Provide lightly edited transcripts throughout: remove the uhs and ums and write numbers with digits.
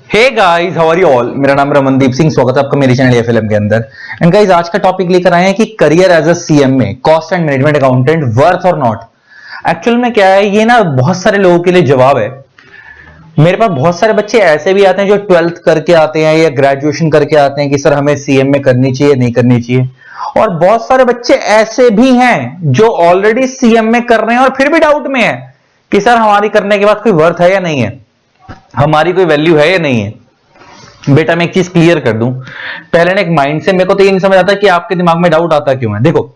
Hey guys, how are you all. मेरा नाम रमनदीप सिंह, स्वागत है आपका मेरे चैनल एफएलएम के अंदर। एंड गाइस, आज का टॉपिक लेकर आए हैं कि career as a CMA, cost and management accountant, worth और नॉट। एक्चुअल में क्या है, ये ना बहुत सारे लोगों के लिए जवाब है। मेरे पास बहुत सारे बच्चे ऐसे भी आते हैं जो 12th करके आते हैं या ग्रेजुएशन करके आते हैं कि सर हमें सीएमए करनी चाहिए नहीं करनी चाहिए। और बहुत सारे बच्चे ऐसे भी हैं जो ऑलरेडी सीएमए कर रहे हैं और फिर भी डाउट में है कि सर हमारी करने के बाद कोई वर्थ है या नहीं है, हमारी कोई वैल्यू है या नहीं है। बेटा मैं एक चीज क्लियर कर दूं, पहले ना एक माइंड से, मेरे को तो ये नहीं समझ आता कि आपके दिमाग में डाउट आता क्यों है। देखो,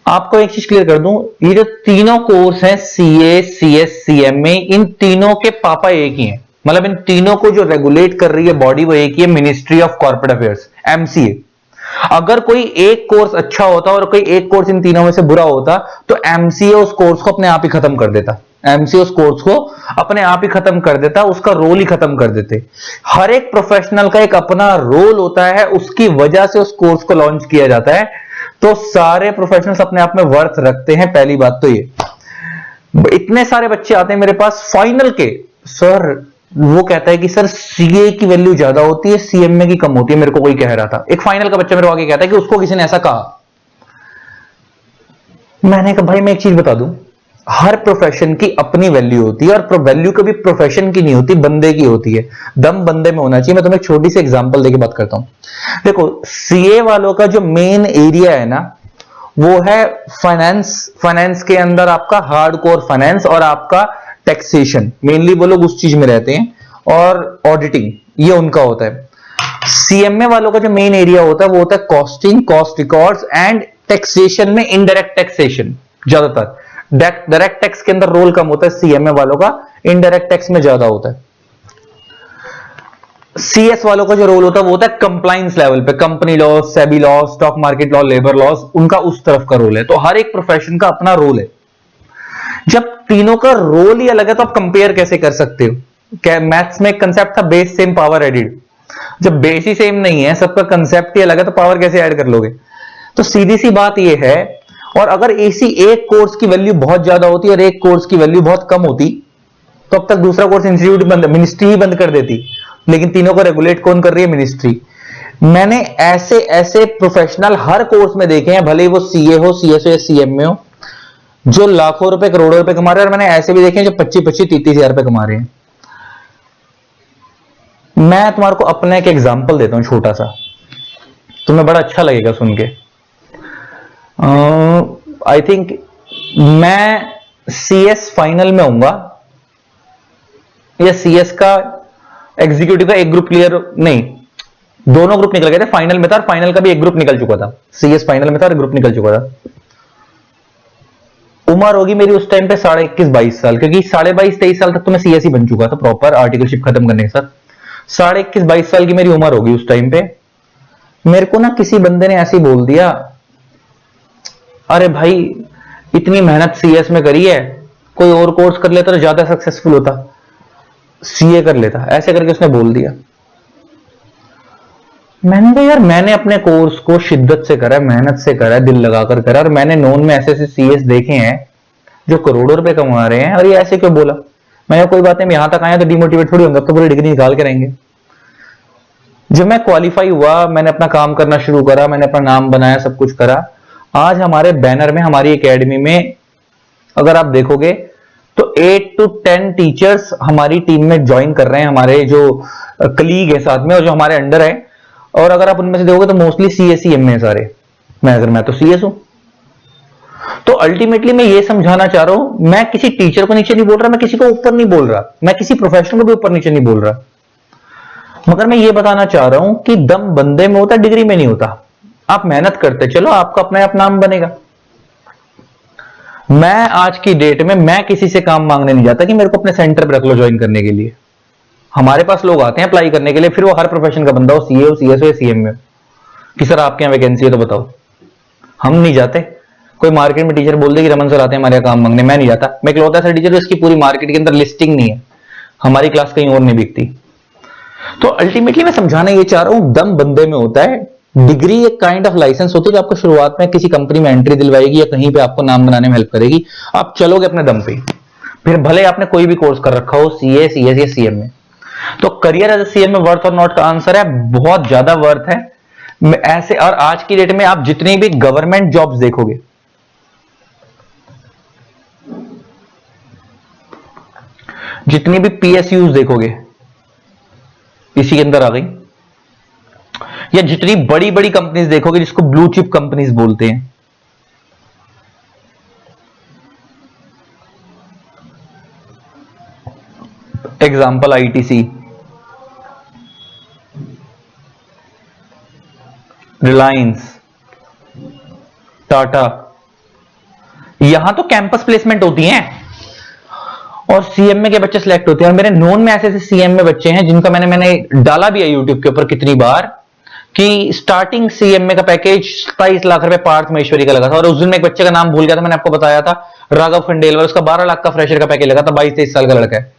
आपको एक चीज क्लियर कर दूं, ये जो तीनों कोर्स हैं, सीए, सीएस, सीएमए, इन तीनों के पापा एक ही हैं। मतलब इन तीनों को जो रेगुलेट कर रही है बॉडी वो एक ही है, ministry of corporate affairs, MCA. अगर कोई एक कोर्स अच्छा होता और कोई एक कोर्स इन तीनों में से बुरा होता तो एमसीए उस कोर्स को अपने आप ही खत्म कर देता। एमसीए उस कोर्स को अपने आप ही खत्म कर देता, उसका रोल ही खत्म कर देते। हर एक प्रोफेशनल का एक अपना रोल होता है, उसकी वजह से उस कोर्स को लॉन्च किया जाता है। तो सारे प्रोफेशनल्स अपने आप में वर्थ रखते हैं, पहली बात तो ये। इतने सारे बच्चे आते हैं मेरे पास फाइनल के, सर वो कहता है कि सर सीए की वैल्यू ज्यादा होती है, सीएमए की कम होती है। मेरे को कोई कह रहा था, एक फाइनल का बच्चा मेरे को आगे कहता है कि उसको किसी ने ऐसा कहा। मैंने कहा भाई मैं एक चीज बता दूं, हर प्रोफेशन की अपनी वैल्यू होती है और वैल्यू कभी प्रोफेशन की नहीं होती, बंदे की होती है। दम बंदे में होना चाहिए। मैं तुम्हें एक छोटी सी एग्जांपल देके बात करता हूं। देखो, सीए वालों का जो मेन एरिया है ना, वो है फाइनेंस। फाइनेंस के अंदर आपका हार्डकोर फाइनेंस और आपका टैक्सेशन, मेनली वो लोग उस चीज में रहते हैं, और ऑडिटिंग, ये उनका होता है। सीएमए वालों का जो मेन एरिया होता है वो होता है costing, cost records and taxation में इनडायरेक्ट टैक्सेशन। ज्यादातर डायरेक्ट टैक्स के अंदर रोल कम होता है सीएमए वालों का, इनडायरेक्ट टैक्स में ज्यादा होता है। सीएस वालों का जो रोल होता है वो होता है कंप्लायंस लेवल पे, company law, SEBI law, stock market law, labour laws, उनका उस तरफ का रोल है। तो हर एक प्रोफेशन का अपना रोल है। जब तीनों का रोल ही अलग है तो आप कंपेयर कैसे कर सकते हो? क्या मैथ्स में एक कंसेप्ट था, बेस सेम पावर एडिड। जब बेस ही सेम नहीं है, सबका कंसेप्ट ही अलग है, तो पावर कैसे ऐड कर लोगे? तो सीधी सी बात यह है। और अगर इसी एक कोर्स की वैल्यू बहुत ज्यादा होती और एक कोर्स की वैल्यू बहुत कम होती तो अब तक दूसरा कोर्स इंस्टीट्यूट बंद, मिनिस्ट्री ही बंद कर देती। लेकिन तीनों को रेगुलेट कौन कर रही है? मिनिस्ट्री। मैंने ऐसे ऐसे प्रोफेशनल हर कोर्स में देखे हैं, भले वो सीए हो, सीएस हो या सीएमए हो, जो लाखों रुपए करोड़ों रुपए कमा रहे हैं। और मैंने ऐसे भी देखे हैं जो 25-25, 30-30 हजार रुपए कमा रहे हैं। मैं तुम्हारे को अपना एक एग्जाम्पल देता हूं छोटा सा, तुम्हें बड़ा अच्छा लगेगा सुन के। आई थिंक मैं सीएस फाइनल में होऊंगा या सीएस का एग्जीक्यूटिव का एक ग्रुप क्लियर, नहीं, दोनों ग्रुप निकल गए थे। फाइनल में था और फाइनल का भी एक ग्रुप निकल चुका था। सीएस फाइनल में था और एक ग्रुप निकल चुका था। उम्र होगी मेरी उस टाइम पे 21-22 साल, क्योंकि 22.5-23 साल तक तो मैं सीएस ही बन चुका था प्रॉपर, आर्टिकलशिप खत्म करने के साथ। 21-22 साल की मेरी उम्र होगी उस टाइम पे। मेरे को ना किसी बंदे ने ऐसे ही बोल दिया, अरे भाई इतनी मेहनत सीएस में करी है, कोई और कोर्स कर लेता तो ज्यादा सक्सेसफुल होता, सीए कर लेता, ऐसे करके उसने बोल दिया। मैंने कहा यार, मैंने अपने कोर्स को शिद्दत से करा, मेहनत से करा, दिल लगाकर करा, और मैंने नोन में ऐसे ऐसे सीएस देखे हैं जो करोड़ों रुपए कमा रहे हैं, और ये ऐसे क्यों बोला? मैंने कोई बात नहीं, यहां तक आया तो डिमोटिवेट थोड़ी होंगे, अब तो पूरी डिग्री निकाल के रहेंगे। जब मैं क्वालिफाई हुआ, मैंने अपना काम करना शुरू करा, मैंने अपना नाम बनाया, सब कुछ करा। आज हमारे बैनर में, हमारी एकेडमी में अगर आप देखोगे तो 8 to 10 टीचर्स हमारी टीम में ज्वाइन कर रहे हैं, हमारे जो कलीग है साथ में और जो हमारे अंडर है। और अगर आप उनमें से देखोगे तो मोस्टली सीएस एम है सारे। मैं तो सीएस हूं। तो अल्टीमेटली मैं ये समझाना चाह रहा हूं, मैं किसी टीचर को नीचे नहीं बोल रहा, मैं किसी को ऊपर नहीं बोल रहा, मैं किसी प्रोफेशन को भी ऊपर नीचे नहीं बोल रहा, मगर मैं ये बताना चाह रहा हूं कि दम बंदे में होता, डिग्री में नहीं होता। आप मेहनत करते चलो, आपका अपने आप नाम बनेगा। मैं आज की डेट में मैं किसी से काम मांगने नहीं जाता कि मेरे को अपने सेंटर पर रख लो ज्वाइन करने के लिए। हमारे पास लोग आते हैं अप्लाई करने के लिए, फिर वो हर प्रोफेशन का बंदा हो, सीए हो, सीएस हो या सीएम हो, कि सर आपके यहाँ वैकेंसी है तो बताओ। हम नहीं जाते। कोई मार्केट में टीचर बोल दे कि रमन सर आते हैं हमारे यहाँ काम मांगने, मैं नहीं जाता। मैं इकलौता ऐसा टीचर जिसकी पूरी मार्केट के अंदर लिस्टिंग नहीं है, हमारी क्लास कहीं और नहीं बिकती। तो अल्टीमेटली मैं समझाना ये चाह रहा हूं, दम बंदे में होता है। डिग्री एक काइंड ऑफ लाइसेंस होती है जो आपको शुरुआत में किसी कंपनी में एंट्री दिलवाएगी या कहीं पे आपको नाम बनाने में हेल्प करेगी। आप चलोगे अपने दम पे, फिर भले आपने कोई भी कोर्स कर रखा हो, सीए, सीएस या सीएम में। तो करियर एज ए सीएम में वर्थ और नॉट का आंसर है बहुत ज्यादा वर्थ है ऐसे। और आज की डेट में आप जितनी भी गवर्नमेंट जॉब्स देखोगे, जितनी भी पीएसयूज देखोगे इसी के अंदर आ गई, या जितनी बड़ी बड़ी कंपनीज देखोगे जिसको ब्लू चिप कंपनीज बोलते हैं, एग्जाम्पल आईटीसी, रिलायंस, टाटा, यहां तो कैंपस प्लेसमेंट होती हैं और सीएमए के बच्चे सिलेक्ट होते हैं। और मेरे नोन में ऐसे ऐसे सीएमए बच्चे हैं जिनका मैंने डाला भी है यूट्यूब के ऊपर कितनी बार कि स्टार्टिंग सीएमए का पैकेज 27 लाख रुपए पार्थ महेश्वरी का लगा था। और उस दिन में एक बच्चे का नाम भूल गया था, मैंने आपको बताया था, राघव खंडेलवाल, उसका 12 लाख का फ्रेशर का पैकेज लगा था, 22-23 साल का लड़का है।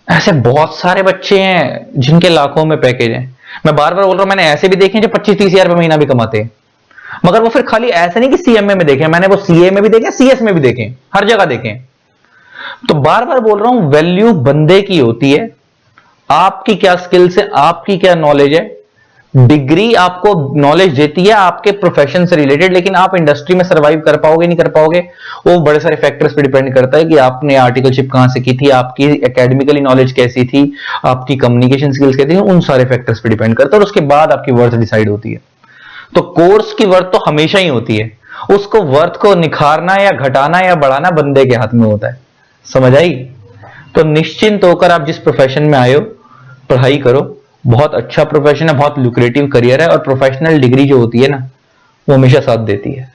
ऐसे बहुत सारे बच्चे हैं जिनके लाखों में पैकेज है। मैं बार बार बोल रहा हूं, मैंने ऐसे भी देखे जो 25-30 हजार रुपए महीना भी कमाते हैं, मगर वो फिर खाली ऐसे नहीं कि सीएमए में देखे, मैंने वो सीए में भी देखे, सीएस में भी देखे, हर जगह देखे। तो बार बार बोल रहा हूं, वैल्यू बंदे की होती है, आपकी क्या स्किल्स है, आपकी क्या नॉलेज है। डिग्री आपको नॉलेज देती है आपके प्रोफेशन से रिलेटेड, लेकिन आप इंडस्ट्री में सर्वाइव कर पाओगे नहीं कर पाओगे वो बड़े सारे फैक्टर्स पे डिपेंड करता है कि आपने आर्टिकलशिप कहां से की थी, आपकी एकेडमिकली नॉलेज कैसी थी, आपकी कम्युनिकेशन स्किल्स कैसी थी, उन सारे फैक्टर्स पे डिपेंड करता है और उसके बाद आपकी वर्थ डिसाइड होती है। तो कोर्स की वर्थ तो हमेशा ही होती है, उसको वर्थ को निखारना या घटाना या बढ़ाना बंदे के हाथ में होता है। समझ आई? तो निश्चिंत होकर आप जिस प्रोफेशन में आए हो पढ़ाई करो, बहुत अच्छा प्रोफेशन है, बहुत लुक्रेटिव करियर है और प्रोफेशनल डिग्री जो होती है ना वो हमेशा साथ देती है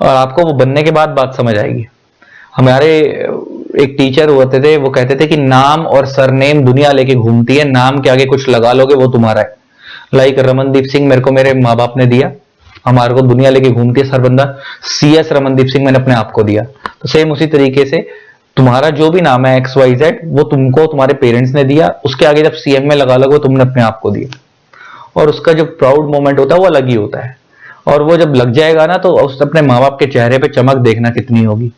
और आपको वो बनने के बाद बात समझ आएगी। हमारे एक टीचर होते थे, वो कहते थे कि नाम और सरनेम दुनिया लेके घूमती है, नाम के आगे कुछ लगा लोगे वो तुम्हारा है। लाइक रमनदीप सिंह मेरे को मेरे माँ बाप ने दिया, हमारे को दुनिया लेके घूमती है हर बंदा, सीएस रमनदीप सिंह मैंने अपने आप को दिया। तो सेम उसी तरीके से तुम्हारा जो भी नाम है XYZ वो तुमको तुम्हारे पेरेंट्स ने दिया, उसके आगे जब सीएम में लगा लगो तुमने अपने आप को दिया और उसका जो प्राउड मोमेंट होता है वो अलग ही होता है। और वो जब लग जाएगा ना तो उस अपने माँ बाप के चेहरे पे चमक देखना कितनी होगी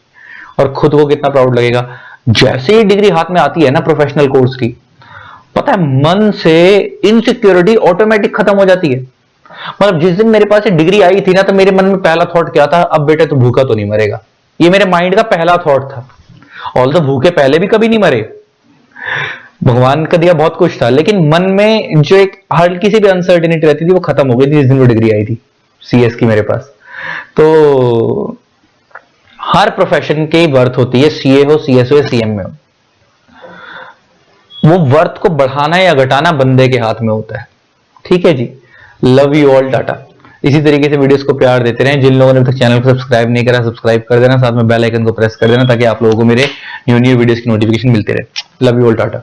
और खुद को कितना प्राउड लगेगा। जैसे ही डिग्री हाथ में आती है ना प्रोफेशनल कोर्स की, पता है मन से इनसिक्योरिटी ऑटोमेटिक खत्म हो जाती है। मतलब जिस दिन मेरे पास डिग्री आई थी ना तो मेरे मन में पहला थॉट क्या था, अब बेटे तो भूखा तो नहीं मरेगा। ये मेरे माइंड का पहला थॉट था। ऑल तो भूखे पहले भी कभी नहीं मरे, भगवान का दिया बहुत कुछ था, लेकिन मन में जो एक हल्की सी भी अनसर्टेनिटी रहती थी वो खत्म हो गई थी जिस दिन वो डिग्री आई थी सीएस की मेरे पास। तो हर प्रोफेशन की वर्थ होती है, सीए हो, सीएस हो या सीएम में हो, वो वर्थ को बढ़ाना या घटाना बंदे के हाथ में होता है। ठीक है जी, लव यू ऑल, टाटा। इसी तरीके से वीडियोस को प्यार देते रहें। जिन लोगों ने अभी तक चैनल को सब्सक्राइब नहीं करा सब्सक्राइब कर देना, साथ में बेल आइकन को प्रेस कर देना ताकि आप लोगों को मेरे न्यू वीडियोस की नोटिफिकेशन मिलते रहे। Love you all, Tata.